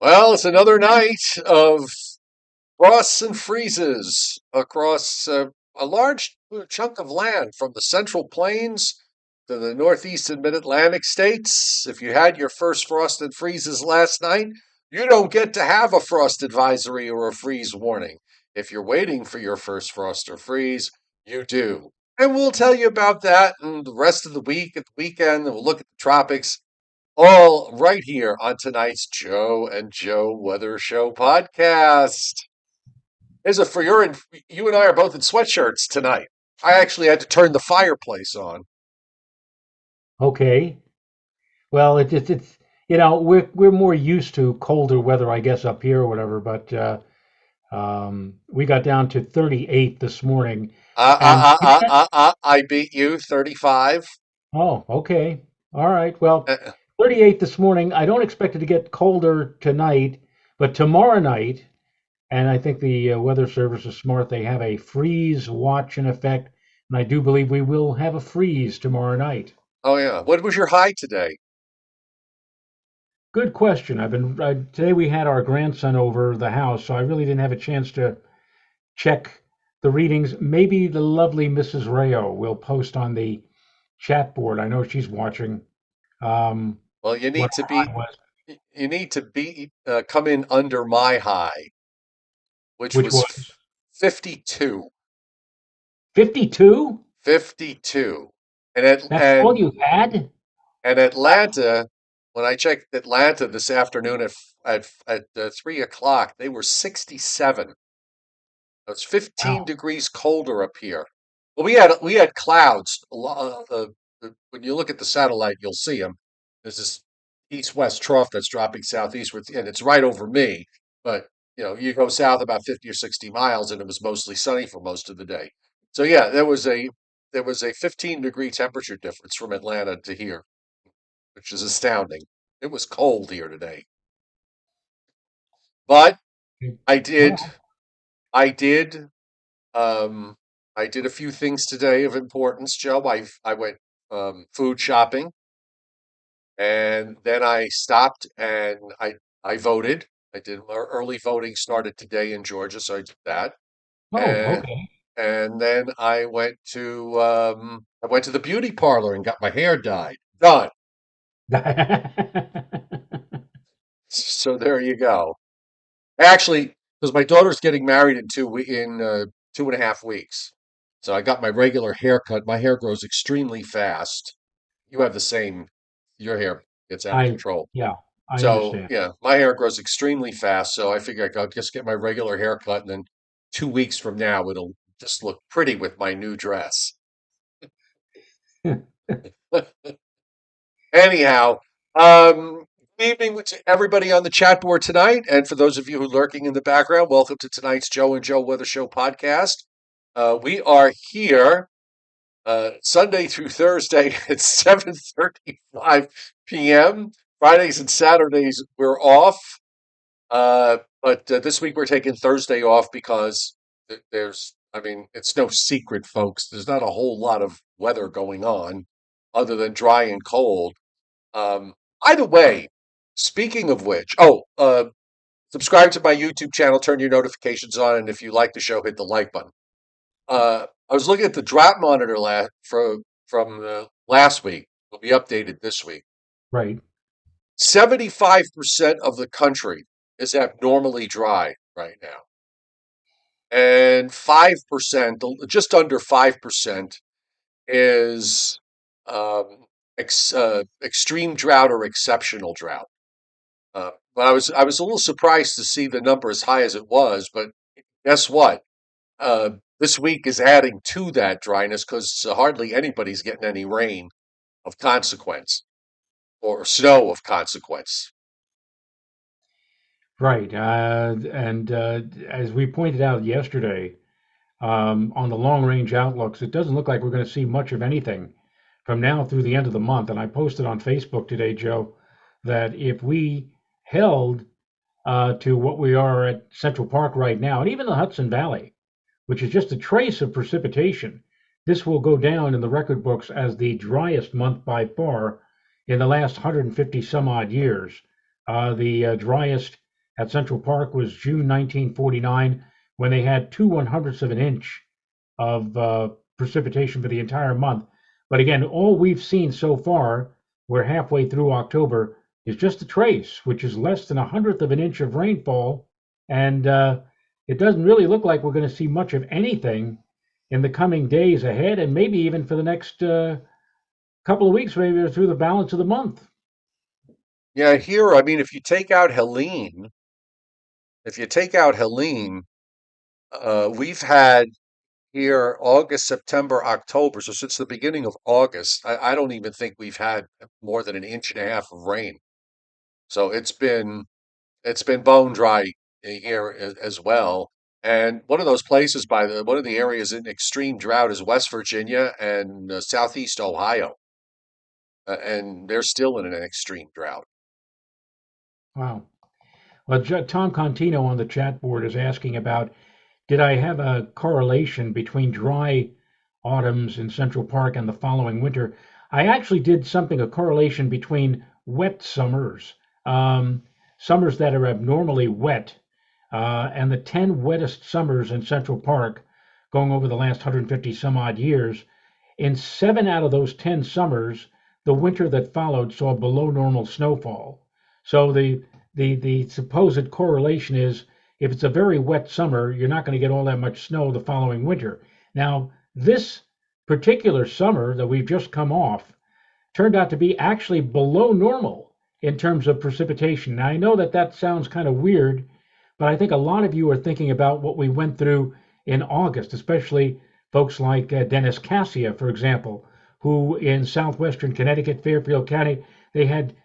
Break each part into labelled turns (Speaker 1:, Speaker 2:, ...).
Speaker 1: Well, it's another night of frosts and freezes across a large chunk of land from the Central Plains to the Northeast and Mid-Atlantic states. If you had your first frost and freezes last night, you don't get to have a frost advisory or a freeze warning. If you're waiting for your first frost or freeze, you do. And we'll tell you about that and the rest of the week at the weekend, and we'll look at the tropics all right here on tonight's Joe and Joe Weather Show podcast. Is it for you and I are both in sweatshirts tonight. I actually had to turn the fireplace on.
Speaker 2: Okay. Well, it's we're more used to colder weather, I guess, up here or whatever. But we got down to 38 this morning, and
Speaker 1: I beat you 35.
Speaker 2: oh, okay, all right. Well,
Speaker 1: Uh,
Speaker 2: 38 this morning. I don't expect it to get colder tonight, but tomorrow night, and I think the Weather Service is smart. They have a freeze watch in effect, and I do believe we will have a freeze tomorrow night.
Speaker 1: oh yeah. What was your high today?
Speaker 2: Good question. Today we had our grandson over the house, so I really didn't have a chance to check the readings. Maybe the lovely Mrs. Rayo will post on the chat board. I know she's watching. Um,
Speaker 1: Well,
Speaker 2: what our high was,
Speaker 1: you need to be come in under my high, which
Speaker 2: which
Speaker 1: was
Speaker 2: was
Speaker 1: 52.
Speaker 2: 52.
Speaker 1: 52. And at
Speaker 2: That's all you had?
Speaker 1: and Atlanta, when I checked Atlanta this afternoon at 3 o'clock, they were 67. It's 15
Speaker 2: Wow.
Speaker 1: degrees colder up here. Well, we had clouds. When you look at the satellite, you'll see them. There's this east-west trough that's dropping southeastward, and it's right over me. But you go south about 50 or 60 miles, and it was mostly sunny for most of the day. So yeah, there was a 15-degree temperature difference from Atlanta to here, which is astounding. It was cold here today, but I did,
Speaker 2: Well,
Speaker 1: I did, um, I did a few things today of importance, Joe. I went food shopping, and then I stopped and I voted. I did early voting started today in Georgia, so I did that,
Speaker 2: oh,
Speaker 1: and
Speaker 2: okay.
Speaker 1: and then I went to the beauty parlor and got my hair dyed. Done. So there you go. Actually, because my daughter's getting married in 2.5 weeks, so I got my regular haircut. My hair grows extremely fast. You have the same. Your hair gets out of
Speaker 2: I
Speaker 1: control.
Speaker 2: yeah, I
Speaker 1: So
Speaker 2: understand.
Speaker 1: yeah, my hair grows extremely fast. So I figure I'll just get my regular haircut, and then 2 weeks from now it'll just look pretty with my new dress. Anyhow, good evening to everybody on the chat board tonight. And for those of you who are lurking in the background, welcome to tonight's Joe and Joe Weather Show podcast. We are here Sunday through Thursday at 7:35 p.m. Fridays and Saturdays we're off. But this week we're taking Thursday off because I mean, it's no secret, folks. There's not a whole lot of weather going on other than dry and cold. Either way, speaking of which, subscribe to my YouTube channel, turn your notifications on, and if you like the show, hit the like button. I was looking at the drought monitor from last week. It'll be updated this week.
Speaker 2: Right.
Speaker 1: 75% of the country is abnormally dry right now, and 5%, just under 5%, is extreme drought or exceptional drought. But I was a little surprised to see the number as high as it was. But guess what? Uh, this week is adding to that dryness because hardly anybody's getting any rain of consequence or snow of consequence.
Speaker 2: Right. And as we pointed out yesterday, on the long range outlooks, it doesn't look like we're going to see much of anything from now through the end of the month. And I posted on Facebook today, Joe, that if we held to what we are at Central Park right now, and even the Hudson Valley, which is just a trace of precipitation, this will go down in the record books as the driest month by far in the last 150 some odd years. The driest at Central Park was June 1949 when they had 2/100ths of an inch of precipitation for the entire month. But again, all we've seen so far, we're halfway through October, is just a trace, which is less than 100th of an inch of rainfall. And it doesn't really look like we're going to see much of anything in the coming days ahead, and maybe even for the next couple of weeks, maybe through the balance of the month.
Speaker 1: Yeah, here, I mean, if you take out Helene, we've had here August, September, October. So since the beginning of August, I don't even think we've had more than an inch and a half of rain. So it's been bone dry here as well. And one of the areas in extreme drought is West Virginia and Southeast Ohio, and they're still in an extreme drought.
Speaker 2: Wow. Well, Tom Contino on the chat board is asking about, did I have a correlation between dry autumns in Central Park and the following winter? I actually did something, a correlation between wet summers, um, summers that are abnormally wet, and the 10 wettest summers in Central Park going over the last 150 some odd years. In 7 out of those 10 summers, the winter that followed saw below normal snowfall. So the supposed correlation is, if it's a very wet summer, you're not going to get all that much snow the following winter. Now, this particular summer that we've just come off turned out to be actually below normal in terms of precipitation. Now, I know that that sounds kind of weird, but I think a lot of you are thinking about what we went through in August, especially folks like Dennis Cassia, for example, who in southwestern Connecticut, Fairfield County, they had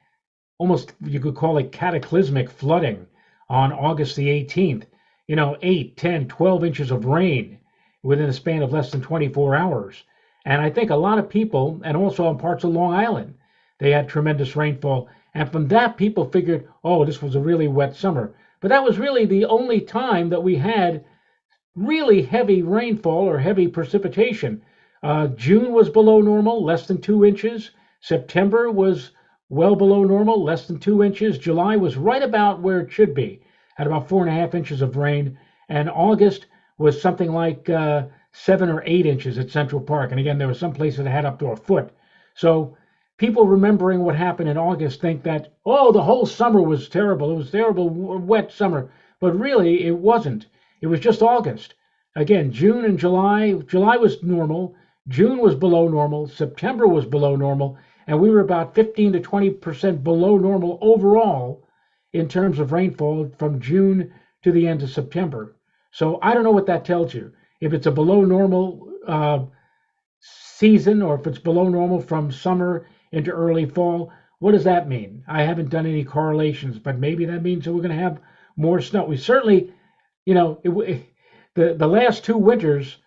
Speaker 2: almost, you could call it cataclysmic flooding on August the 18th. 8, 10, 12 inches of rain within a span of less than 24 hours. And I think a lot of people, and also on parts of Long Island, they had tremendous rainfall. And from that, people figured, oh, this was a really wet summer. But that was really the only time that we had really heavy rainfall or heavy precipitation. June was below normal, less than 2 inches. September was well below normal, less than 2 inches. July was right about where it should be, at about 4.5 inches of rain. And August was something like 7 or 8 inches at Central Park. And again, there were some places that had up to a foot. So people remembering what happened in August think that, oh, the whole summer was terrible. It was terrible, wet summer. But really, it wasn't. It was just August. Again, June and July was normal. June was below normal. September was below normal. And we were about 15 to 20% below normal overall in terms of rainfall from June to the end of September. So I don't know what that tells you. If it's a below normal season, or if it's below normal from summer into early fall, what does that mean? I haven't done any correlations, but maybe that means that we're going to have more snow. We certainly, the last two winters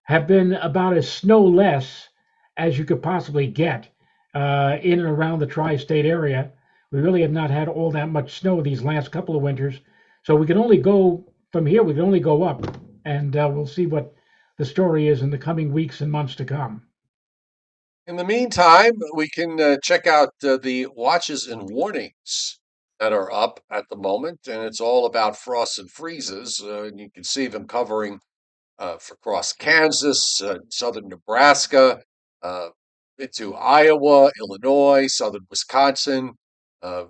Speaker 2: have been about as snowless as you could possibly get in and around the tri-state area. We really have not had all that much snow these last couple of winters, so we can only go from here. We can only go up, and we'll see what the story is in the coming weeks and months to come.
Speaker 1: In the meantime, we can check out the watches and warnings that are up at the moment, and it's all about frosts and freezes. And you can see them covering for across Kansas, southern Nebraska, uh, into Iowa, Illinois, southern Wisconsin, uh,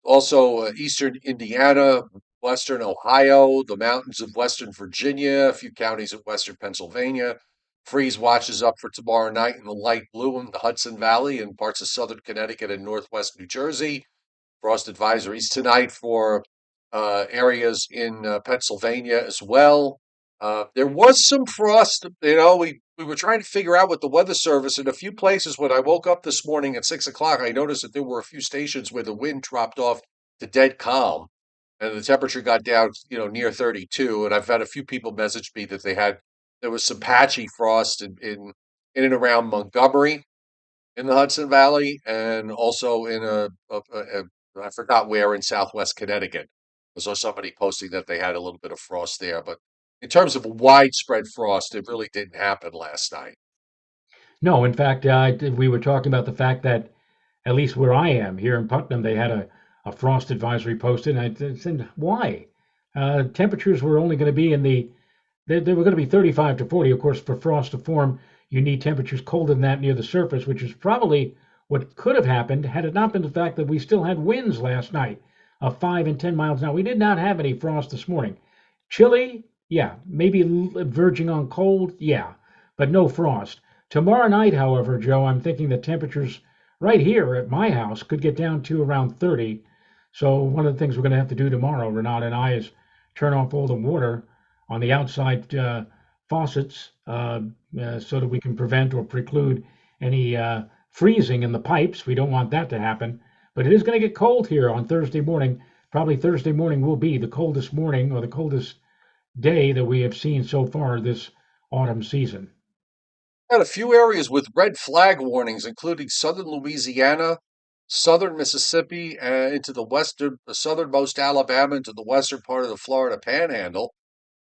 Speaker 1: also eastern Indiana, western Ohio, the mountains of western Virginia, a few counties of western Pennsylvania. Freeze watches up for tomorrow night in the light blue in the Hudson Valley and parts of southern Connecticut and northwest New Jersey. Frost advisories tonight for areas in Pennsylvania as well. There was some frost. We were trying to figure out with the Weather Service in a few places. When I woke up this morning at 6 o'clock, I noticed that there were a few stations where the wind dropped off to dead calm, and the temperature got down, near 32. And I've had a few people message me that there was some patchy frost in and around Montgomery in the Hudson Valley, and also in I forgot where in Southwest Connecticut. I saw somebody posting that they had a little bit of frost there, but in terms of widespread frost, it really didn't happen last night.
Speaker 2: No, in fact, we were talking about the fact that at least where I am here in Putnam, they had a frost advisory posted. And I said, why? Temperatures were only going to be they were going to be 35 to 40. Of course, for frost to form, you need temperatures colder than that near the surface, which is probably what could have happened had it not been the fact that we still had winds last night of 5 and 10 miles an hour. We did not have any frost this morning. Chilly, yeah, maybe verging on cold, yeah, but no frost. Tomorrow night, however, Joe, I'm thinking the temperatures right here at my house could get down to around 30. So one of the things we're going to have to do tomorrow, Renata and I, is turn off all the water on the outside faucets so that we can prevent or preclude any freezing in the pipes. We don't want that to happen. But it is going to get cold here on Thursday morning. Probably Thursday morning will be the coldest morning or the coldest day that we have seen so far this autumn season.
Speaker 1: Got a few areas with red flag warnings, including southern Louisiana, southern Mississippi, into the southernmost Alabama, into the western part of the Florida Panhandle,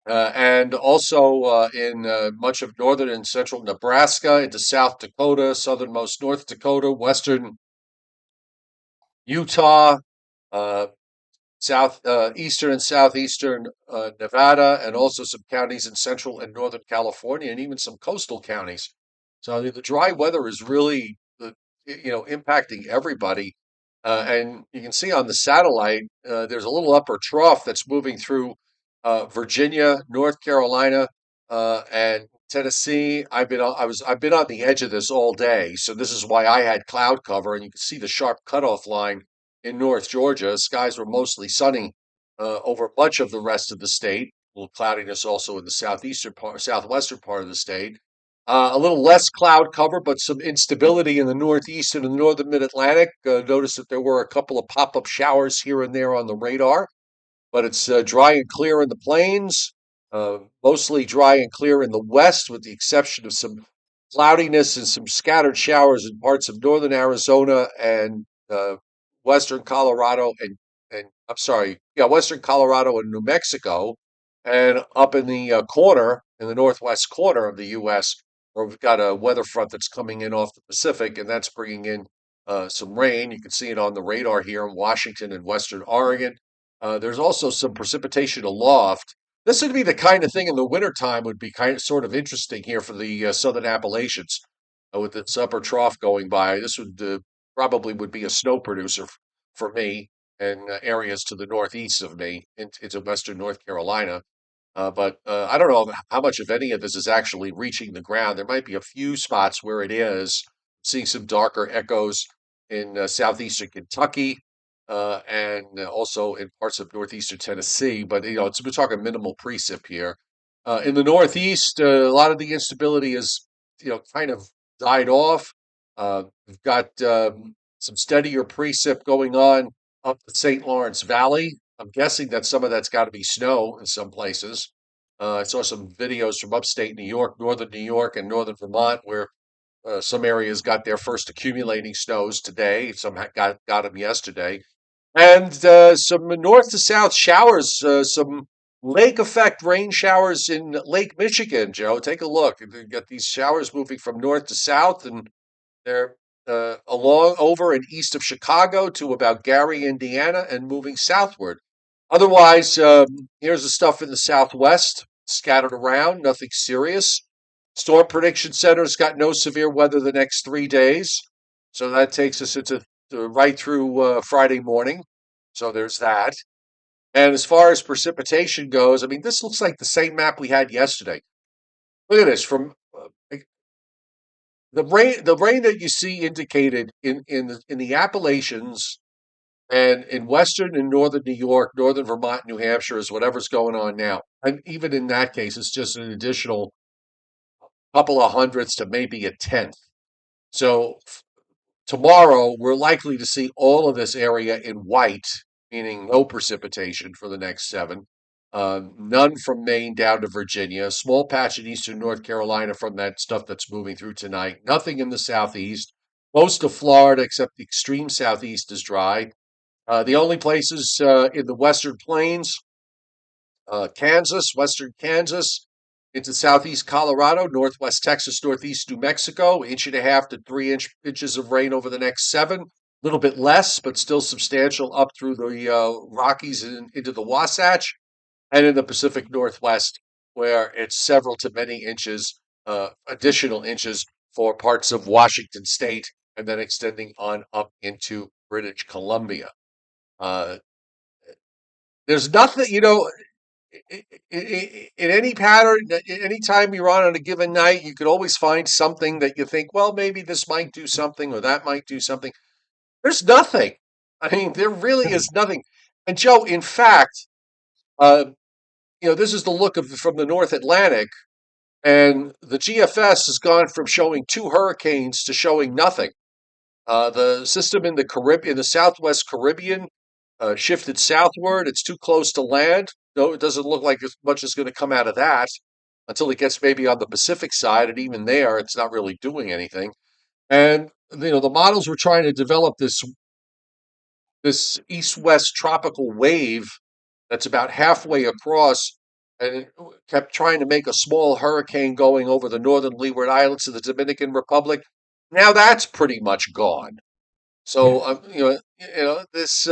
Speaker 1: and also in much of northern and central Nebraska, into South Dakota, southernmost North Dakota, western Utah, uh, eastern and southeastern Nevada, and also some counties in central and northern California, and even some coastal counties. So I mean, the dry weather is really, impacting everybody. And you can see on the satellite, there's a little upper trough that's moving through Virginia, North Carolina, and Tennessee. I've been on the edge of this all day, so this is why I had cloud cover, and you can see the sharp cutoff line in North Georgia. Skies were mostly sunny over much of the rest of the state. A little cloudiness also in the southwestern part of the state. A little less cloud cover, but some instability in the northeast and the northern mid-Atlantic. Notice that there were a couple of pop-up showers here and there on the radar, but it's dry and clear in the plains, mostly dry and clear in the west, with the exception of some cloudiness and some scattered showers in parts of northern Arizona and western Colorado and I'm sorry, yeah, western Colorado and New Mexico, and up in the corner in the northwest corner of the U.S., where we've got a weather front that's coming in off the Pacific, and that's bringing in some rain. You can see it on the radar here in Washington and western Oregon. There's also some precipitation aloft. This would be the kind of thing in the wintertime would be kind of sort of interesting here for the southern Appalachians with its upper trough going by. This would probably would be a snow producer for me and areas to the northeast of me into western North Carolina. But I don't know how much of any of this is actually reaching the ground. There might be a few spots where it is. Seeing some darker echoes in southeastern Kentucky and also in parts of northeastern Tennessee. But we're talking minimal precip here. In the northeast, a lot of the instability is kind of died off. We've got some steadier precip going on up the St. Lawrence Valley. I'm guessing that some of that's got to be snow in some places. I saw some videos from upstate New York, northern New York, and northern Vermont where some areas got their first accumulating snows today. Some got them yesterday, and some north to south showers, some lake effect rain showers in Lake Michigan. Joe, take a look. You've got these showers moving from north to south, and they're along over and east of Chicago to about Gary, Indiana, and moving southward. Otherwise, here's the stuff in the southwest, scattered around, nothing serious. Storm Prediction Center's got no severe weather the next 3 days. So that takes us into right through Friday morning. So there's that. And as far as precipitation goes, I mean, this looks like the same map we had yesterday. Look at this from the rain that you see indicated in the Appalachians and in western and northern New York, northern Vermont, New Hampshire is whatever's going on now. And even in that case, it's just an additional couple of hundredths to maybe a tenth. So tomorrow, we're likely to see all of this area in white, meaning no precipitation for the next 7. None from Maine down to Virginia. Small patch in eastern North Carolina from that stuff that's moving through tonight. Nothing in the southeast. Most of Florida, except the extreme southeast, is dry. The only places in the western plains, Kansas, western Kansas, into southeast Colorado, northwest Texas, northeast New Mexico, 1.5 to 3 inches of rain over the next 7. little bit less, but still substantial up through the Rockies and into the Wasatch, and in the Pacific Northwest, where it's several to many inches, additional inches for parts of Washington State, and then extending on up into British Columbia. Uh, there's nothing, in any pattern, any time you're on a given night, you could always find something that you think, well, maybe this might do something or that might do something. There's nothing. I mean, there really is nothing. And Joe, in fact, uh, this is the look of from the North Atlantic, and the GFS has gone from showing two hurricanes to showing nothing. The system in the Caribbean, in the Southwest Caribbean, shifted southward. It's too close to land. No, it doesn't look like as much is going to come out of that until it gets maybe on the Pacific side, and even there, it's not really doing anything. And the models were trying to develop this east-west tropical wave that's about halfway across, and it kept trying to make a small hurricane going over the northern Leeward Islands of the Dominican Republic. Now that's pretty much gone. So
Speaker 2: Yes.
Speaker 1: this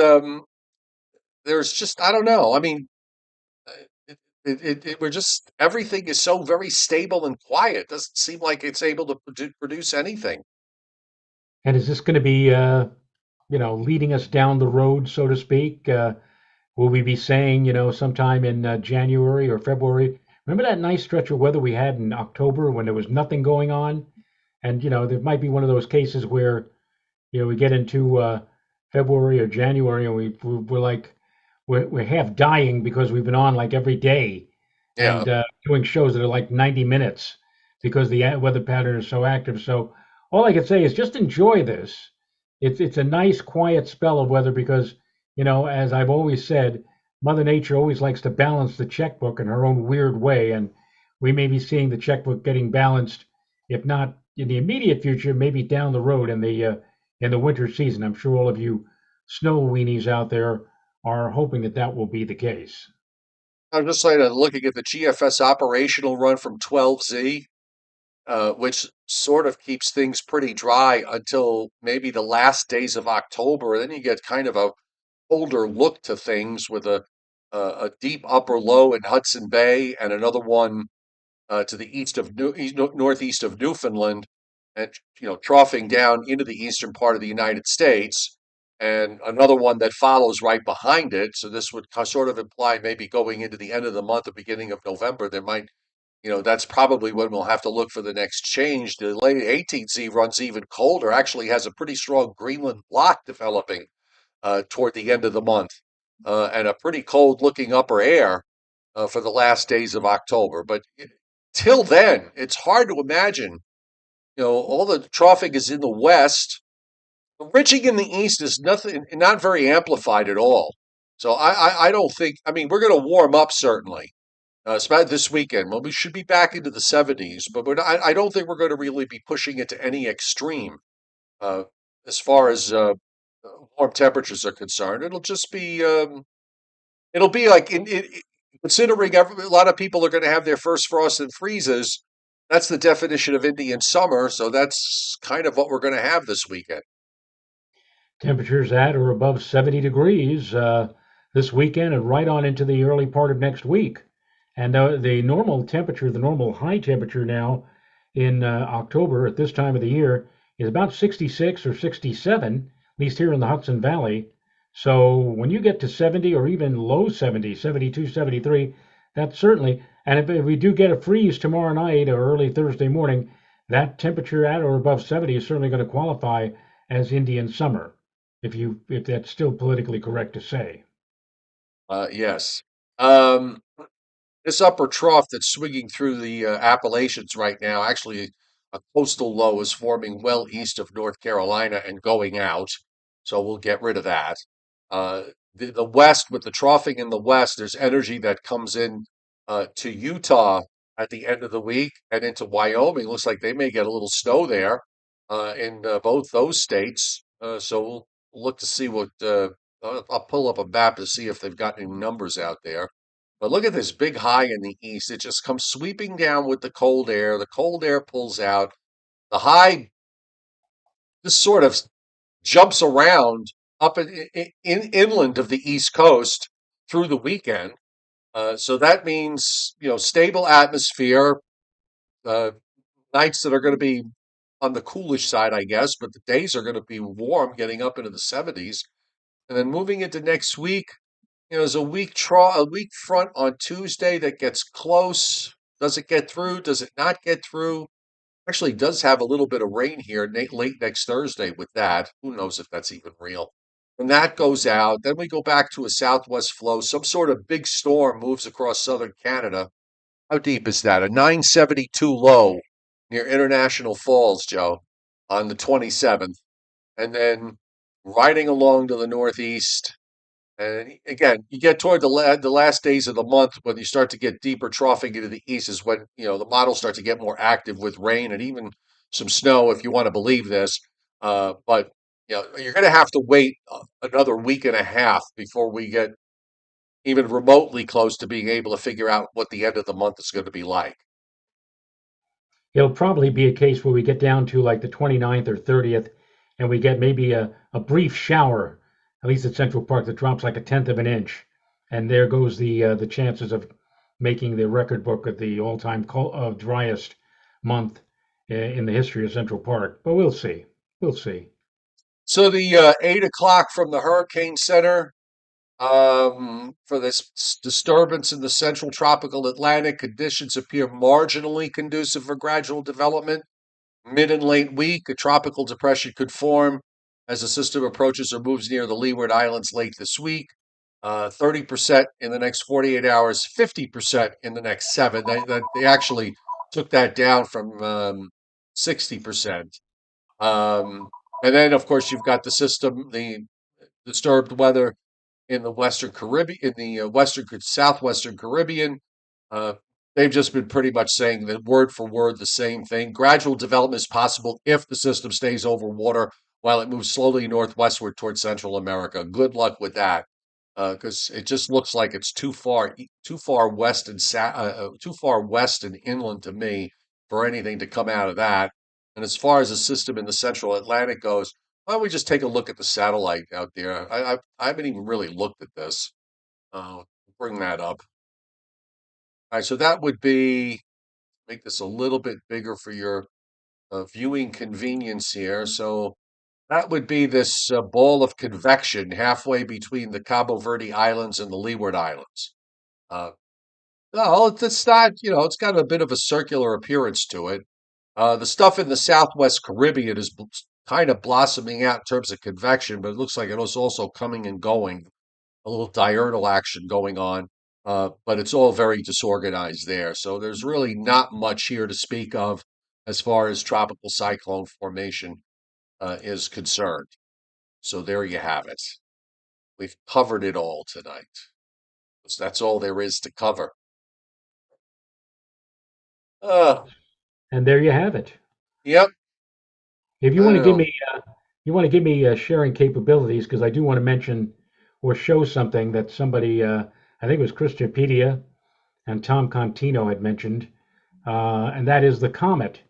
Speaker 1: there's just I don't know. I mean, we're just everything is so very stable and quiet. Doesn't seem like it's able to produce anything.
Speaker 2: And is this going to be, leading us down the road, so to speak? Will we be saying, sometime in January or February? Remember that nice stretch of weather we had in October when there was nothing going on? And, there might be one of those cases where, we get into February or January and we're like, we're half dying because we've been on like every day
Speaker 1: Yeah.
Speaker 2: and doing shows that are like 90 minutes because the weather pattern is so active. So all I can say is just enjoy this. It's a nice quiet spell of weather because, as I've always said, Mother Nature always likes to balance the checkbook in her own weird way, and we may be seeing the checkbook getting balanced, if not in the immediate future, maybe down the road in the winter season. I'm sure all of you snow weenies out there are hoping that that will be the case.
Speaker 1: I'm just like looking at the GFS operational run from 12Z, which sort of keeps things pretty dry until maybe the last days of October. Then you get kind of a older look to things with a deep upper low in Hudson Bay and another one to the east of northeast of Newfoundland, and troughing down into the eastern part of the United States, and another one that follows right behind it. So this would sort of imply maybe going into the end of the month, the beginning of November, there might, that's probably when we'll have to look for the next change. The late 18Z runs even colder, actually has a pretty strong Greenland block developing toward the end of the month, and a pretty cold looking upper air for the last days of October. But till then, it's hard to imagine. All the troughing is in the west. The ridging in the east is nothing, not very amplified at all. So I don't think. I mean, we're going to warm up certainly. It's about this weekend. Well, we should be back into the 70s, but I don't think we're going to really be pushing it to any extreme uh, as far as warm temperatures are concerned. It'll be like considering a lot of people are going to have their first frost and freezes. That's the definition of Indian summer. So that's kind of what we're going to have this weekend.
Speaker 2: Temperatures at or above 70 degrees this weekend and right on into the early part of next week. And the normal temperature, the normal high temperature now in October at this time of the year is about 66 or 67, at least here in the Hudson Valley. So when you get to 70 or even low 70, 72, 73, that's certainly, and if we do get a freeze tomorrow night or early Thursday morning, that temperature at or above 70 is certainly going to qualify as Indian summer, if that's still politically correct to say.
Speaker 1: Yes. Um, this upper trough that's swinging through the Appalachians right now, actually, a coastal low is forming well east of North Carolina and going out. So we'll get rid of that. Uh, the west, with the troughing in the west, there's energy that comes in to Utah at the end of the week and into Wyoming. Looks like they may get a little snow there in both those states. So we'll look to see what. I'll pull up a map to see if they've got any numbers out there. But look at this big high in the east. It just comes sweeping down with the cold air. The cold air pulls out. The high just sort of jumps around up inland of the East Coast through the weekend. So that means, stable atmosphere, uh, nights that are going to be on the coolish side, I guess, but the days are going to be warm, getting up into the 70s. And then moving into next week, there's a weak front on Tuesday that gets close. Does it get through? Does it not get through? Actually, does have a little bit of rain here late next Thursday with that. Who knows if that's even real? When that goes out, then we go back to a southwest flow. Some sort of big storm moves across southern Canada. How deep is that? A 972 low near International Falls, Joe, on the 27th. And then riding along to the northeast. And again, you get toward the last days of the month when you start to get deeper troughing into the east is when, the models start to get more active with rain and even some snow, if you want to believe this. But, you're going to have to wait another week and a half before we get even remotely close to being able to figure out what the end of the month is going to be like.
Speaker 2: It'll probably be a case where we get down to like the 29th or 30th, and we get maybe a brief shower, at least at Central Park, that drops like a tenth of an inch, and there goes the chances of making the record book of the all-time driest month in the history of Central Park. But we'll see. We'll see.
Speaker 1: So the 8 o'clock from the Hurricane Center. For this disturbance in the central tropical Atlantic, conditions appear marginally conducive for gradual development. Mid and late week, a tropical depression could form as the system approaches or moves near the Leeward Islands late this week. 30% in the next 48 hours, 50% in the next seven. They actually took that down from 60%. Um, and then, of course, you've got the disturbed weather in the Western Caribbean, in the Southwestern Caribbean. Uh, they've just been pretty much saying that word for word the same thing. Gradual development is possible if the system stays over water while it moves slowly northwestward towards Central America. Good luck with that, because it just looks like it's too far west too far west and inland to me for anything to come out of that. And as far as the system in the Central Atlantic goes, why don't we just take a look at the satellite out there? I haven't even really looked at this. Uh, bring that up. All right, so that would be make this a little bit bigger for your viewing convenience here. So that would be this ball of convection halfway between the Cabo Verde Islands and the Leeward Islands. Uh, no, it's not, it's got a bit of a circular appearance to it. The stuff in the Southwest Caribbean is kind of blossoming out in terms of convection, but it looks like it was also coming and going, a little diurnal action going on. But it's all very disorganized there. So there's really not much here to speak of as far as tropical cyclone formation is concerned. So there you have it. We've covered it all tonight. That's all there is to cover. Uh,
Speaker 2: And there you have it.
Speaker 1: yep.
Speaker 2: If
Speaker 1: I
Speaker 2: you want to
Speaker 1: don't
Speaker 2: give
Speaker 1: know.
Speaker 2: me, sharing capabilities, because I do want to mention or show something that somebody, I think it was Christiapedia and Tom Contino had mentioned, and that is the comet.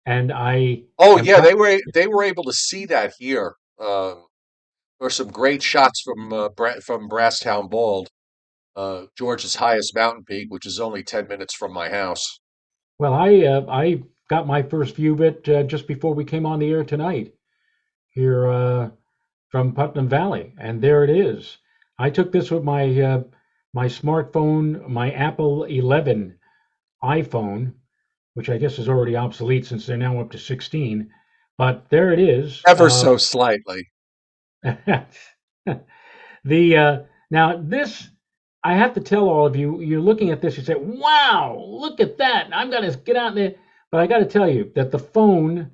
Speaker 2: And I
Speaker 1: Oh
Speaker 2: am
Speaker 1: yeah,
Speaker 2: proud.
Speaker 1: they were able to see that here. There were some great shots from from Brasstown Bald, Georgia's highest mountain peak, which is only 10 minutes from my house.
Speaker 2: Well, I got my first view of it just before we came on the air tonight here from Putnam Valley, and there it is. I took this with my smartphone, my Apple 11 iPhone, which I guess is already obsolete since they're now up to 16. But there it is.
Speaker 1: Ever so slightly.
Speaker 2: The Now this, I have to tell all of you, you're looking at this, you say, "Wow, look at that! I'm gonna get out there." But I got to tell you that the phone,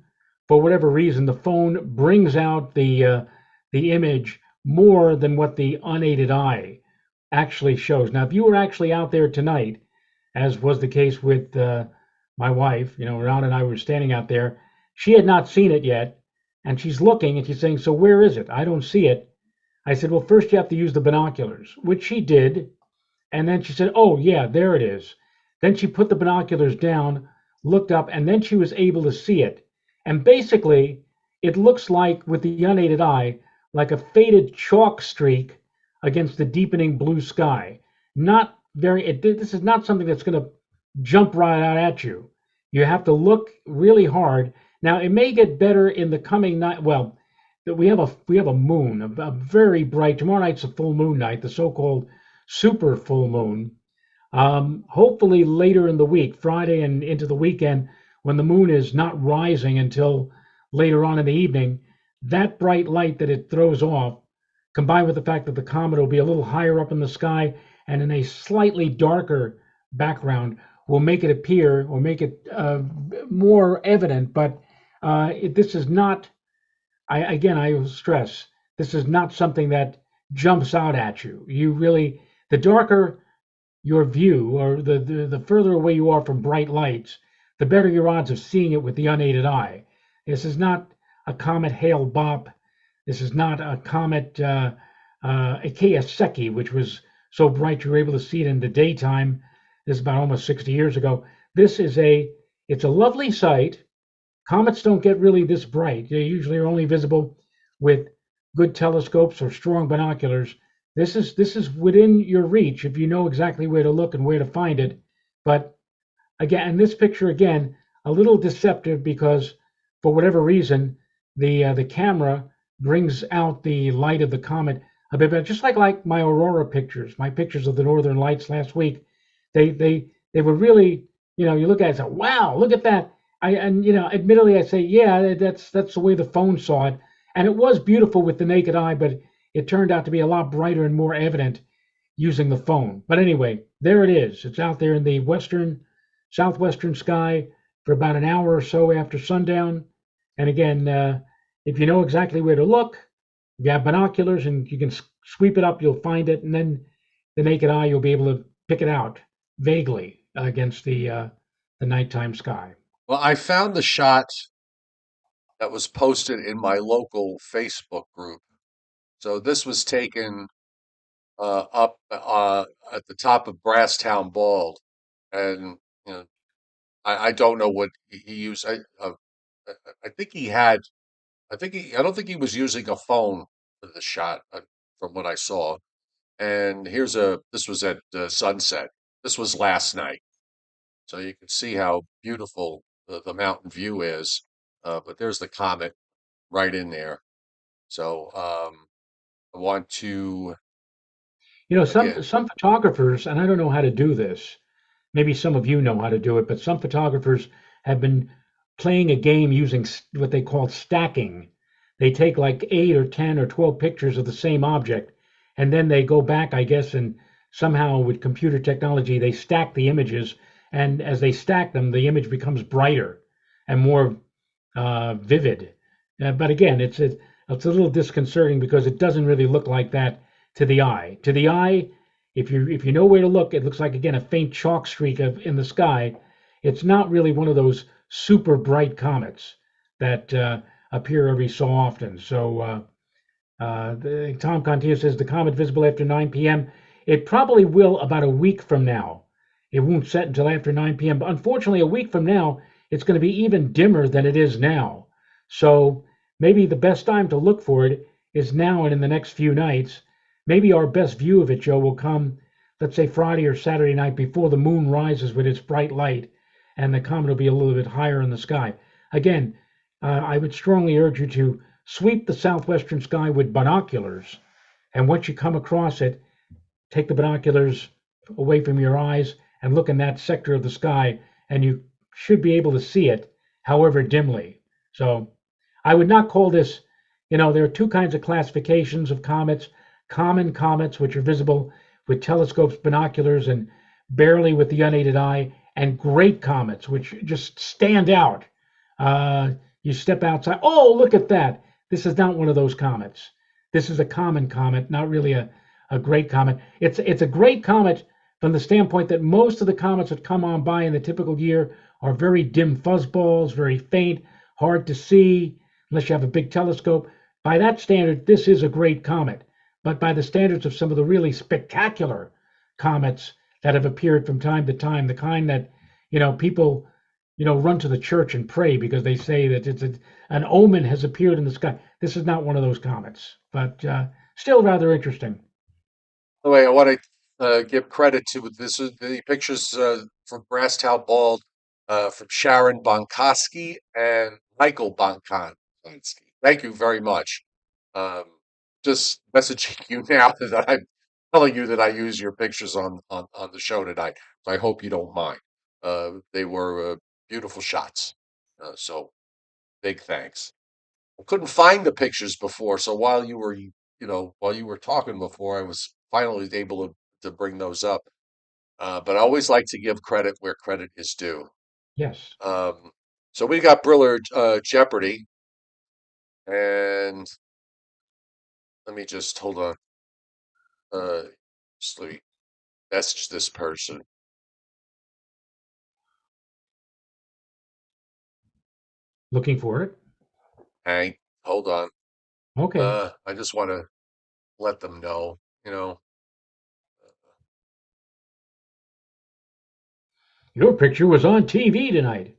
Speaker 2: for whatever reason, the phone brings out the image more than what the unaided eye actually shows. Now, if you were actually out there tonight, as was the case with my wife, Ron and I were standing out there, she had not seen it yet, and she's looking and she's saying, "So where is it? I don't see it." I said, "Well, first you have to use the binoculars," which she did. And then she said, "Oh, yeah, there it is." Then she put the binoculars down, looked up, and then she was able to see it. And basically, it looks like, with the unaided eye, like a faded chalk streak against the deepening blue sky. Not very. This is not something that's going to jump right out at you. You have to look really hard. Now, it may get better in the coming night. Well, we have a moon, a very bright. Tomorrow night's a full moon night, the so-called super full moon. Hopefully later in the week, Friday and into the weekend, when the moon is not rising until later on in the evening, that bright light that it throws off, combined with the fact that the comet will be a little higher up in the sky and in a slightly darker background, will make it appear or make it more evident. But this is not, I will stress, this is not something that jumps out at you. You really, the darker your view, or the further away you are from bright lights, the better your odds of seeing it with the unaided eye. This is not a comet Hale Bopp. This is not a comet Ikea Seki, which was so bright you were able to see it in the daytime. This is about almost 60 years ago. It's a lovely sight. Comets don't get really this bright. They usually are only visible with good telescopes or strong binoculars. This is within your reach if you know exactly where to look and where to find it. But again, in this picture again, a little deceptive because for whatever reason, the camera brings out the light of the comet a bit better. Just like my aurora pictures, my pictures of the northern lights last week, they were really, you look at it and say, wow, look at that. Admittedly, I say, yeah, that's the way the phone saw it, and it was beautiful with the naked eye, but it turned out to be a lot brighter and more evident using the phone. But anyway, there it is. It's out there in the southwestern sky for about an hour or so after sundown. And again, if you know exactly where to look, if you have binoculars and you can sweep it up, you'll find it, and then the naked eye, you'll be able to pick it out vaguely against the nighttime sky.
Speaker 1: Well, I found the shot that was posted in my local Facebook group. So this was taken up at the top of Brasstown Bald, and I don't know what he used. I think he had. I don't think he was using a phone for the shot, from what I saw. And this was at sunset. This was last night. So you can see how beautiful the mountain view is. But there's the comet right in there. So I want to,
Speaker 2: Some
Speaker 1: again,
Speaker 2: some photographers, and I don't know how to do this. Maybe some of you know how to do it, but some photographers have been playing a game using what they call stacking. They take like 8 or 10 or 12 pictures of the same object, and then they go back, I guess, and somehow with computer technology, they stack the images. And as they stack them, the image becomes brighter and more vivid. But again, it's a little disconcerting because it doesn't really look like that to the eye. To the eye, if you know where to look, it looks like again a faint chalk streak in the sky. It's not really one of those super bright comets that appear every so often. So Tom Contia says the comet visible after 9 p.m. It probably will about a week from now. It won't set until after 9 p.m. But unfortunately, a week from now, it's going to be even dimmer than it is now. So maybe the best time to look for it is now and in the next few nights. Maybe our best view of it, Joe, will come, let's say Friday or Saturday night before the moon rises with its bright light and the comet will be a little bit higher in the sky. Again, I would strongly urge you to sweep the southwestern sky with binoculars. And once you come across it, take the binoculars away from your eyes and look in that sector of the sky, and you should be able to see it, however dimly. So I would not call this, there are two kinds of classifications of comets: common comets, which are visible with telescopes, binoculars, and barely with the unaided eye, and great comets, which just stand out. You step outside, oh, look at that. This is not one of those comets. This is a common comet, not really a great comet. It's a great comet from the standpoint that most of the comets that come on by in the typical year are very dim fuzzballs, very faint, hard to see unless you have a big telescope. By that standard, this is a great comet. But by the standards of some of the really spectacular comets that have appeared from time to time, the kind that people run to the church and pray because they say that an omen has appeared in the sky. This is not one of those comets, but still rather interesting.
Speaker 1: By the way, I want to give credit to this is the pictures from Brasstown Bald from Sharon Bonkoski and Michael Bonkoski. Thank you very much. Um, just messaging you now that I'm telling you that I use your pictures on the show tonight. So I hope you don't mind. They were beautiful shots. So big thanks. I couldn't find the pictures before, so while you were talking before, I was finally able to bring those up. But I always like to give credit where credit is due.
Speaker 2: Yes.
Speaker 1: Um, so we got Briller Jeopardy, and let me just hold on. Let me message this person.
Speaker 2: Looking for it.
Speaker 1: Hank, hold on.
Speaker 2: Okay.
Speaker 1: I just want to let them know,
Speaker 2: Your picture was on TV tonight.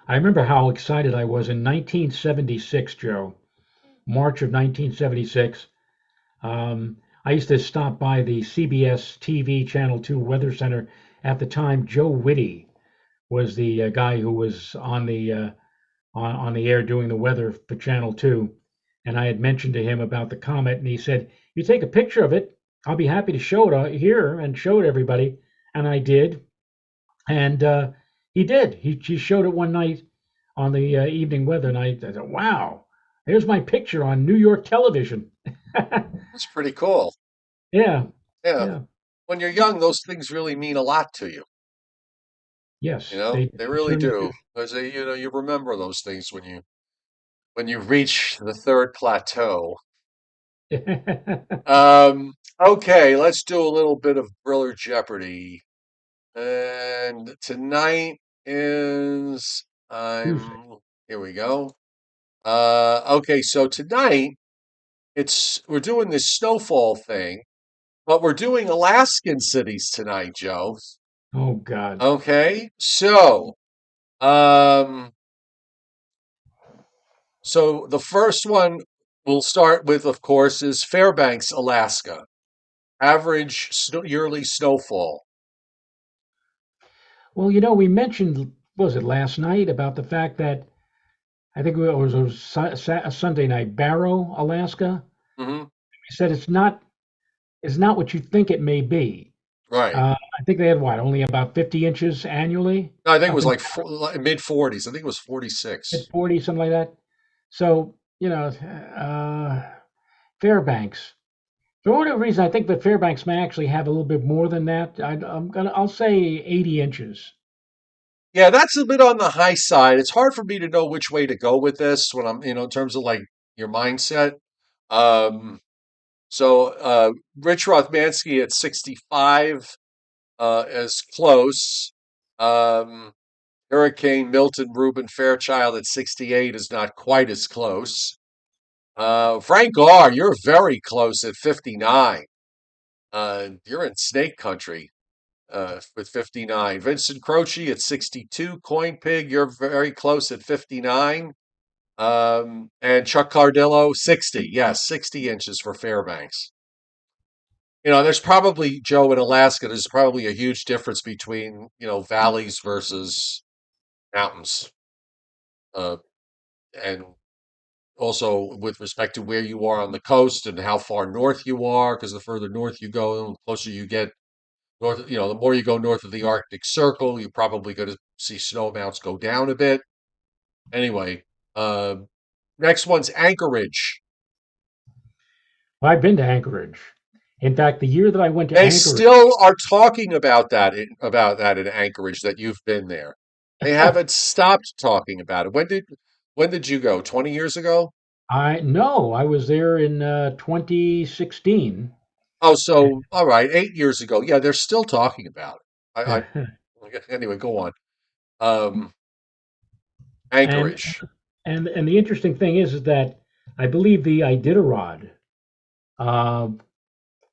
Speaker 2: I remember how excited I was in 1976, Joe. March of 1976. I used to stop by the CBS TV Channel 2 Weather Center. At the time, Joe Whitty was the guy who was on the air doing the weather for Channel 2. And I had mentioned to him about the comet, and he said, "You take a picture of it. I'll be happy to show it here and show it everybody." And I did. And he did. He showed it one night on the evening weather night. I thought, wow, there's my picture on New York television.
Speaker 1: it's pretty cool.
Speaker 2: Yeah,
Speaker 1: Yeah,
Speaker 2: yeah,
Speaker 1: when you're young, those things really mean a lot to you.
Speaker 2: yes, they
Speaker 1: They really
Speaker 2: certainly do.
Speaker 1: do. Because you remember those things when you reach the third plateau. Okay, let's do a little bit of Briller Jeopardy. And tonight is
Speaker 2: Tuesday.
Speaker 1: I'm here we go. Okay, so tonight we're doing this snowfall thing, but we're doing Alaskan cities tonight, Joe.
Speaker 2: Oh God.
Speaker 1: Okay, um, so the first one we'll start with, of course, is Fairbanks, Alaska. Average yearly snowfall.
Speaker 2: Well, we mentioned, was it last night, about the fact that I think it was a Sunday night, Barrow, Alaska.
Speaker 1: Hmm.
Speaker 2: He said it's not what you think it may be.
Speaker 1: Right.
Speaker 2: I think they had what, only about 50 inches annually
Speaker 1: No, I think it
Speaker 2: up
Speaker 1: was
Speaker 2: in
Speaker 1: like mid 40s. I think it was
Speaker 2: mid
Speaker 1: 46.
Speaker 2: 40s, something like that. So, Fairbanks. For whatever reason, I think that Fairbanks may actually have a little bit more than that. I'll say 80 inches.
Speaker 1: Yeah, that's a bit on the high side. It's hard for me to know which way to go with this when in terms of like your mindset. Um, Rich Rothmansky at 65 is close. Um, Hurricane Milton Reuben Fairchild at 68 is not quite as close. Frank Garr, you're very close at 59. You're in snake country with 59. Vincent Croce at 62. Coin Pig, you're very close at 59. And Chuck Cardillo, 60. Yes, 60 inches for Fairbanks. There's probably, Joe, in Alaska, there's probably a huge difference between, valleys versus mountains. Uh, and also with respect to where you are on the coast and how far north you are, because the further north you go, the closer you get north, the more you go north of the Arctic Circle, you're probably going to see snow amounts go down a bit. Anyway, uh, next one's Anchorage.
Speaker 2: I've been to Anchorage. In fact, the year that I went to
Speaker 1: They
Speaker 2: Anchorage,
Speaker 1: still are talking about that in Anchorage that you've been there. They haven't stopped talking about it. When did you go? 20 years ago?
Speaker 2: I was there in 2016.
Speaker 1: Oh, so all right, 8 years ago. Yeah, they're still talking about it. Anyway, go on. Um,
Speaker 2: and
Speaker 1: Anchorage.
Speaker 2: and the interesting thing is that I believe the Iditarod uh,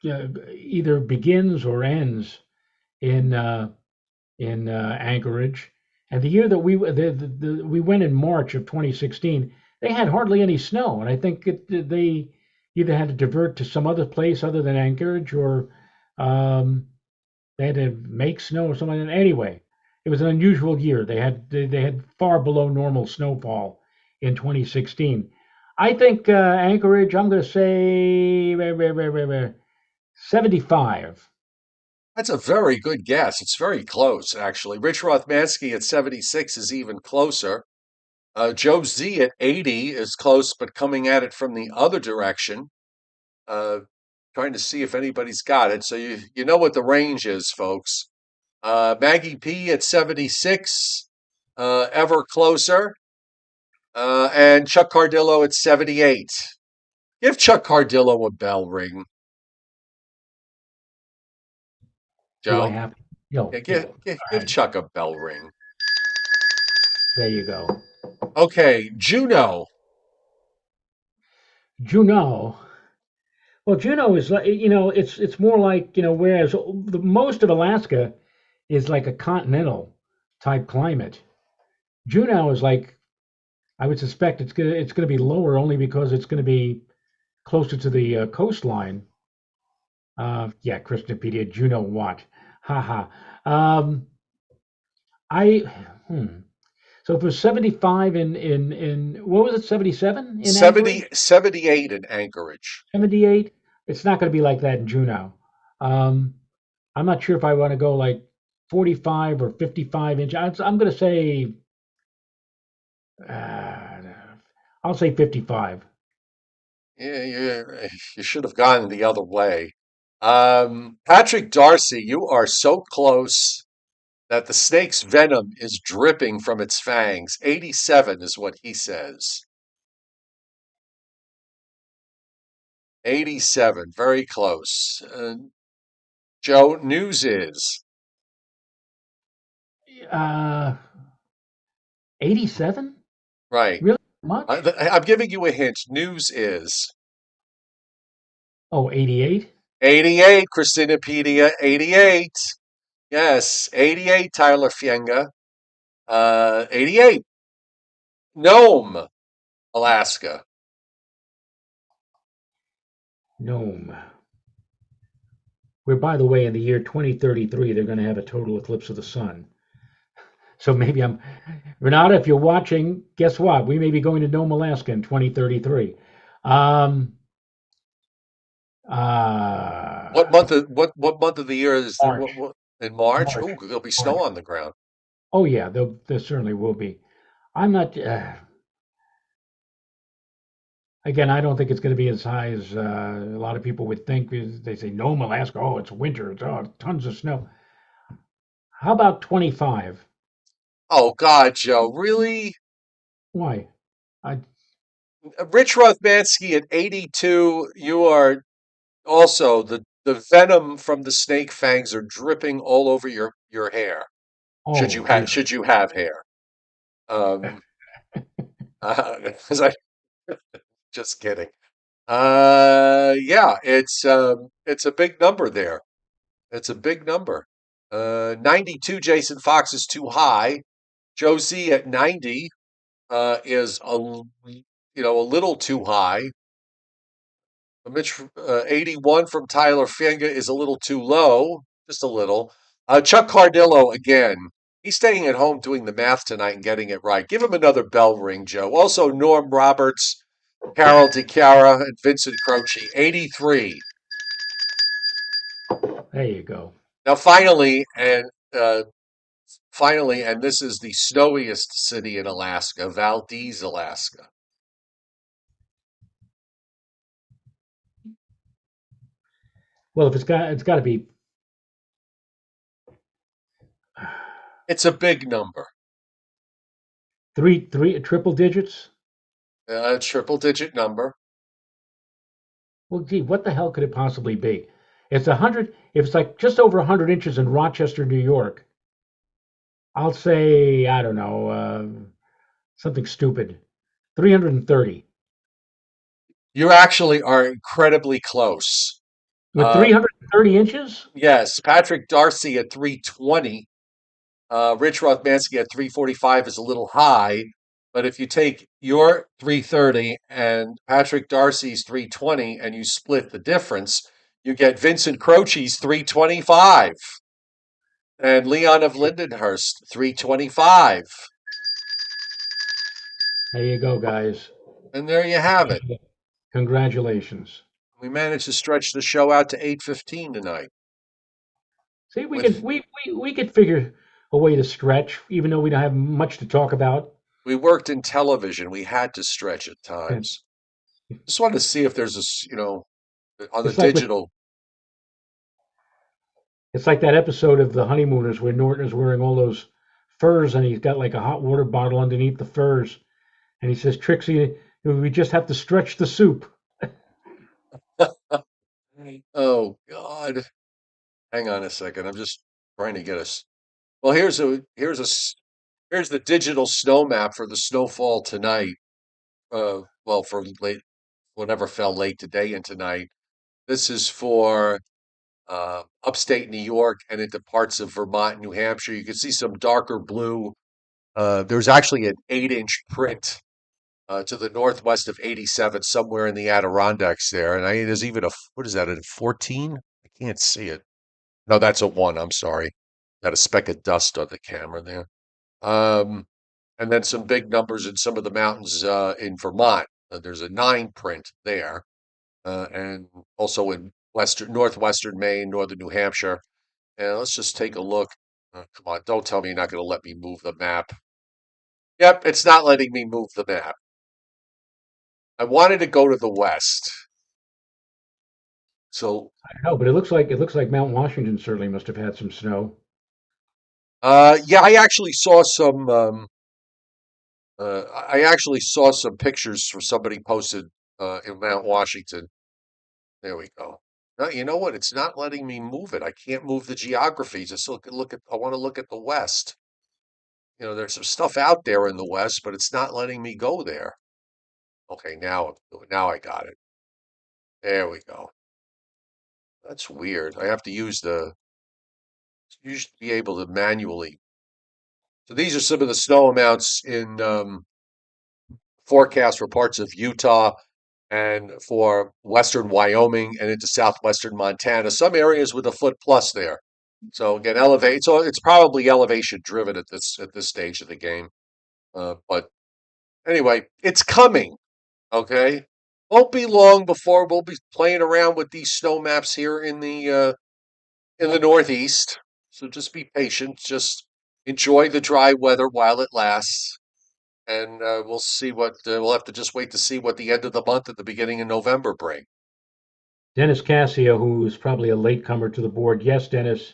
Speaker 2: yeah, either begins or ends in in Anchorage. And the year that we went in March of 2016, they had hardly any snow, and I think they either had to divert to some other place other than Anchorage, or um, they had to make snow or something. Anyway, it was an unusual year. They had far below normal snowfall in 2016. I think Anchorage. I'm going to say 75.
Speaker 1: That's a very good guess. It's very close, actually. Rich Rothmansky at 76 is even closer. Joe Z at 80 is close, but coming at it from the other direction. Uh, Trying to see if anybody's got it. So you know what the range is, folks. Maggie P at 76, ever closer. And Chuck Cardillo at 78. Give Chuck Cardillo a bell ring,
Speaker 2: Do I
Speaker 1: Joe.
Speaker 2: have? No.
Speaker 1: Yeah,
Speaker 2: Yeah. All
Speaker 1: give
Speaker 2: right.
Speaker 1: Chuck a bell ring.
Speaker 2: There you go.
Speaker 1: Okay, Juneau.
Speaker 2: Juneau. Well, Juneau is like, it's more like, whereas most of Alaska is like a continental type climate. Juneau is like, I would suspect it's gonna be lower only because it's gonna be closer to the coastline. Yeah, Christipedia, Juneau what? Haha. Um, I hmm. So if it was 75 in what was it, 77 in Anchorage?
Speaker 1: 78 in Anchorage.
Speaker 2: 78? It's not going to be like that in Juneau. Um, I'm not sure if I want to go like 45 or 55 inch. I'm going to say, uh, I'll say 55.
Speaker 1: Yeah, you should have gone the other way. Patrick Darcy, you are so close that the snake's venom is dripping from its fangs. 87 is what he says. 87, very close. Joe, news is
Speaker 2: Uh, 87?
Speaker 1: right.
Speaker 2: Really much?
Speaker 1: I'm giving you a hint. News is
Speaker 2: Oh, 88?
Speaker 1: 88, Christinapedia, 88. Yes, 88, Tyler Fienga. 88, Nome, Alaska.
Speaker 2: Gnome. Where, by the way, in the year 2033, they're going to have a total eclipse of the sun. So maybe Renata, if you're watching, guess what? We may be going to Nome, Alaska in 2033. Um,
Speaker 1: What month of the year is the,
Speaker 2: March.
Speaker 1: in March?
Speaker 2: March.
Speaker 1: Oh, there'll be
Speaker 2: March.
Speaker 1: snow on the ground.
Speaker 2: Oh, yeah, there certainly will be. I'm not, again, I don't think it's going to be as high as a lot of people would think. They say Nome, Alaska, oh, it's winter, it's tons of snow. How about 25?
Speaker 1: Oh God, Joe, really?
Speaker 2: Why? I,
Speaker 1: Rich Rothmansky at 82. You are also the venom from the snake fangs are dripping all over your hair.
Speaker 2: oh, dear.
Speaker 1: Should you have hair? Um, 'Cause I just kidding. Yeah, it's a big number there. It's a big number. 92, Jason Fox is too high. Josie at 90 is a little too high. Mitch 81 from Tyler Fienga is a little too low, just a little. Chuck Cardillo again. He's staying at home doing the math tonight and getting it right. Give him another bell ring, Joe. Also, Norm Roberts, Carol DiChiara, and Vincent Croce, 83.
Speaker 2: There you go.
Speaker 1: Now, uh, finally, and this is the snowiest city in Alaska, Valdez, Alaska.
Speaker 2: Well, if it's got to be
Speaker 1: It's a big number,
Speaker 2: three triple digits.
Speaker 1: a triple digit number.
Speaker 2: Well, gee, what the hell could it possibly be? It's 100. If it's like just over 100 inches in Rochester, New York, I'll say I don't know something stupid. 330.
Speaker 1: You actually are incredibly close.
Speaker 2: With
Speaker 1: Uh,
Speaker 2: 330 inches?
Speaker 1: yes, Patrick Darcy at 320. Rich Rothmansky at 345 is a little high, but if you take your 330 and Patrick Darcy's 320 and you split the difference, you get Vincent Croce's 325 and Leon of Lindenhurst 325.
Speaker 2: There you go, guys.
Speaker 1: And there you have it.
Speaker 2: Congratulations.
Speaker 1: We managed to stretch the show out to 8:15 tonight.
Speaker 2: See, we
Speaker 1: With
Speaker 2: can we could figure a way to stretch, even though we don't have much to talk about.
Speaker 1: We worked in television, we had to stretch at
Speaker 2: And
Speaker 1: times. Just wanted to see if there's on the
Speaker 2: it's like with
Speaker 1: digital.
Speaker 2: it's like that episode of The Honeymooners where Norton is wearing all those furs and he's got like a hot water bottle underneath the furs, and he says, "Trixie, we just have to stretch the soup."
Speaker 1: Oh God. Hang on a second. I'm just trying to get us. Well, here's the digital snow map for the snowfall tonight. Well, for late, whatever fell late today and tonight. This is for upstate New York and into parts of Vermont and New Hampshire. You can see some darker blue. There's actually an 8-inch print to the northwest of 87, somewhere in the Adirondacks there. And there's even what is that, a 14? I can't see it. No, that's a 1. I'm sorry. Got a speck of dust on the camera there. Um, and then some big numbers in some of the mountains in Vermont. There's a 9 print there, and also in northwestern Maine, northern New Hampshire. And let's just take a look. Come on, don't tell me you're not going to let me move the map. Yep, it's not letting me move the map. I wanted to go to the west. So,
Speaker 2: I know, but it looks like Mount Washington certainly must have had some snow.
Speaker 1: yeah, I actually saw some pictures from somebody posted in Mount Washington. There we go. No, you know what? It's not letting me move it. I can't move the geography. Just look at. I want to look at the west. There's some stuff out there in the west, but it's not letting me go there. Okay, now I got it. There we go. That's weird. I have to you should be able to manually. So these are some of the snow amounts in forecast for parts of Utah and for western Wyoming and into southwestern Montana. Some areas with a foot plus there. So again, elevate. So it's probably elevation driven at this stage of the game. But anyway, it's coming. Okay, won't be long before we'll be playing around with these snow maps here in the Northeast. So just be patient. Just enjoy the dry weather while it lasts. And we'll see we'll have to just wait to see what the end of the month and the beginning of November bring.
Speaker 2: Dennis Cassio, who is probably a latecomer to the board. Yes, Dennis.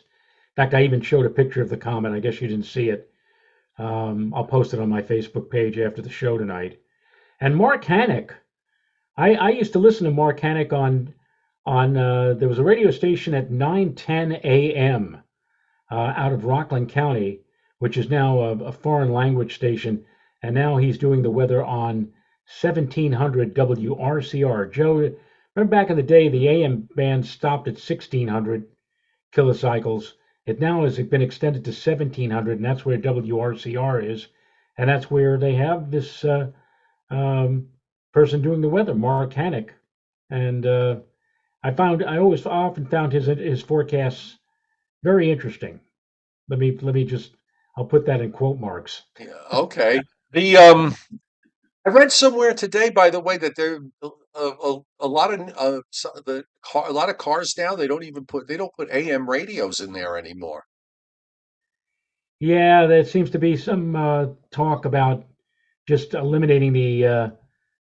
Speaker 2: In fact, I even showed a picture of the comet. I guess you didn't see it. I'll post it on my Facebook page after the show tonight. And Mark Hannock. I used to listen to Mark Hannock on there was a radio station at 9:10 a.m. Out of Rockland County, which is now a foreign language station, and now he's doing the weather on 1700 WRCR. Joe, remember back in the day, the AM band stopped at 1600 kilocycles. It now has been extended to 1700, and that's where WRCR is, and that's where they have this um, person doing the weather, Mark Hannock. And I always often found his forecasts very interesting. Let me just I'll put that in quote marks.
Speaker 1: Yeah, okay. The I read somewhere today, by the way, that there a lot of a lot of cars now they don't put AM radios in there anymore.
Speaker 2: Yeah, there seems to be some talk about just eliminating the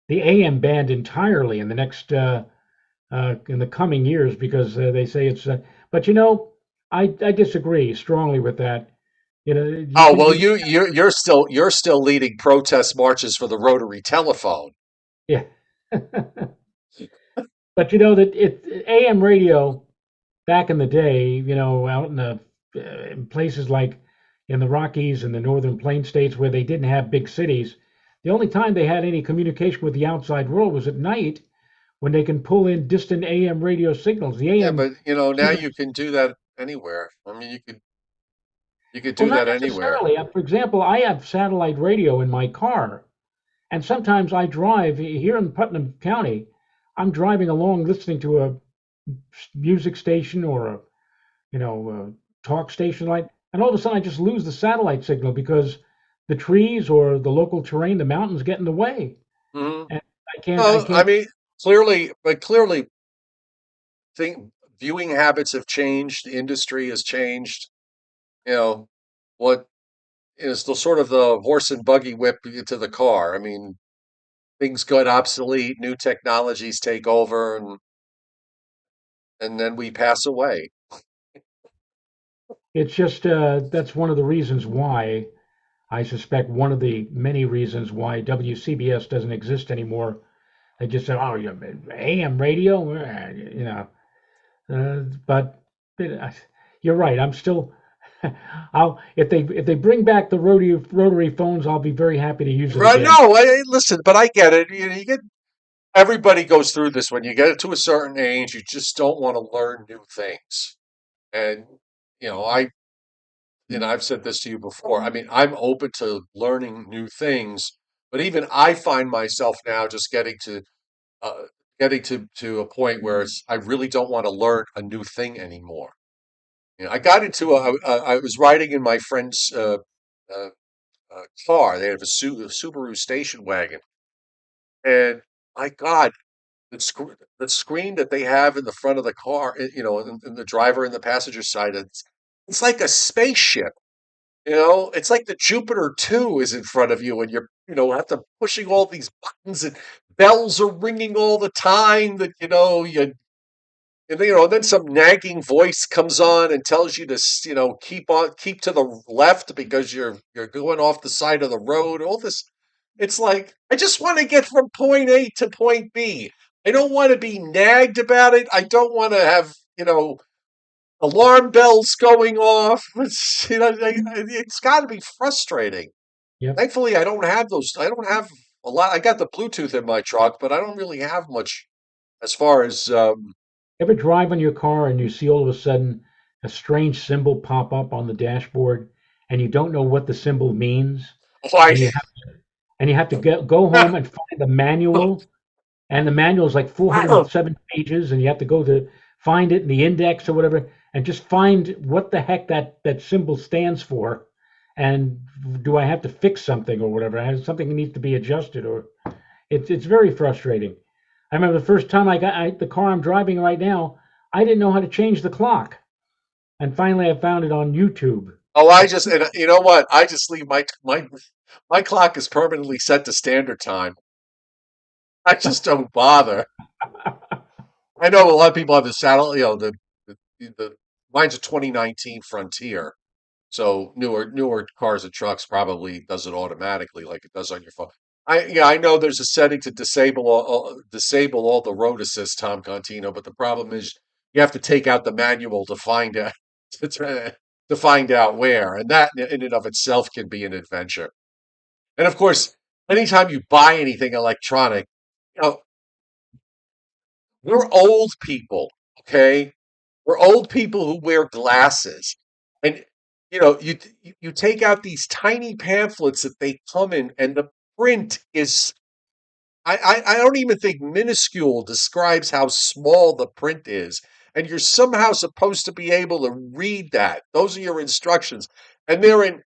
Speaker 2: AM band entirely in the next in the coming years because they say it's. But I disagree strongly with that. You
Speaker 1: Oh
Speaker 2: can
Speaker 1: well,
Speaker 2: you
Speaker 1: you're still leading protest marches for the rotary telephone.
Speaker 2: yeah. But that AM radio back in the day, out in the in places like in the Rockies and the northern plain states where they didn't have big cities, the only time they had any communication with the outside world was at night when they can pull in distant AM radio signals. The
Speaker 1: Yeah,
Speaker 2: AM
Speaker 1: but now
Speaker 2: signal,
Speaker 1: you can do that anywhere. I mean, you could. You could
Speaker 2: Well,
Speaker 1: do
Speaker 2: not
Speaker 1: that anywhere.
Speaker 2: necessarily. For example, I have satellite radio in my car, and sometimes I drive here in Putnam County. I'm driving along listening to a music station or a talk station light, and all of a sudden I just lose the satellite signal because the trees or the local terrain, the mountains get in the way,
Speaker 1: Hmm.
Speaker 2: and I
Speaker 1: Well, I
Speaker 2: can't.
Speaker 1: mean, clearly, think viewing habits have changed. The industry has changed. You know, what is the sort of the horse and buggy whip into the car? I mean, things got obsolete, new technologies take over, and then we pass away.
Speaker 2: It's just that's one of the reasons why I suspect one of the many reasons why WCBS doesn't exist anymore. They just said, "Oh, you AM radio," but you're right. I'm still. I'll if they bring back the rotary phones, I'll be very happy to use it
Speaker 1: Right?
Speaker 2: again.
Speaker 1: No, listen, but I get it. You get everybody goes through this when you get to a certain age. You just don't want to learn new things, and you know, I I've said this to you before. I mean, I'm open to learning new things, but even I find myself now just uh, getting to a point where I really don't want to learn a new thing anymore. I got into I was riding in my friend's uh, car. They have a Subaru station wagon, and my God, the screen that they have in the front of the car, in the driver and the passenger side, it's like a spaceship. It's like the Jupiter 2 is in front of you, and you're, have to pushing all these buttons and bells are ringing all the time that, then some nagging voice comes on and tells you to, keep to the left because you're going off the side of the road. All this, it's like I just want to get from point A to point B. I don't want to be nagged about it. I don't want to have, alarm bells going off. It's got to be frustrating.
Speaker 2: Yep.
Speaker 1: Thankfully, I don't have those. I don't have a lot. I got the Bluetooth in my truck, but I don't really have much as far as
Speaker 2: Ever drive in your car and you see all of a sudden a strange symbol pop up on the dashboard and you don't know what the symbol means,
Speaker 1: why.
Speaker 2: and you have to go home and find the manual, and the manual is like 407 pages, and you have to go to find it in the index or whatever, and just find what the heck that symbol stands for, and do I have to fix something or whatever? Has something that needs to be adjusted, or it's very frustrating. I remember the first time the car I'm driving right now, I didn't know how to change the clock, and finally I found it on YouTube.
Speaker 1: Oh, and you know what? I just leave my clock is permanently set to standard time. I just don't bother. I know a lot of people have the saddle, the mine's a 2019 Frontier. So newer cars and trucks probably does it automatically like it does on your phone. I know there's a setting to disable all the road assist, Tom Contino, but the problem is you have to take out the manual to find out to find out where, and that in and of itself can be an adventure. And of course, anytime you buy anything electronic, you know, we're old people, okay? We're old people who wear glasses. And you take out these tiny pamphlets that they come in, and the print is I don't even think minuscule describes how small the print is. And you're somehow supposed to be able to read that. Those are your instructions. And they're in,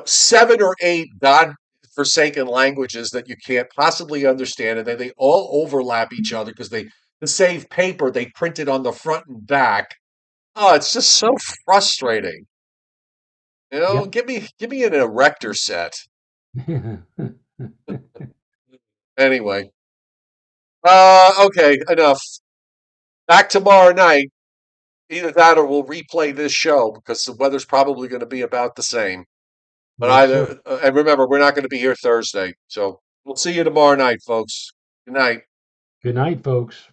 Speaker 1: seven or eight God-forsaken languages that you can't possibly understand. And then they all overlap each other because to save paper, they print it on the front and back. Oh, it's just so frustrating.
Speaker 2: Yep.
Speaker 1: Give me an erector set. Anyway. Okay, enough. Back tomorrow night. Either that or we'll replay this show because the weather's probably going to be about the same. But
Speaker 2: Yes, sir.
Speaker 1: and remember, we're not going to be here Thursday. So we'll see you tomorrow night, folks. Good night.
Speaker 2: Good night, folks.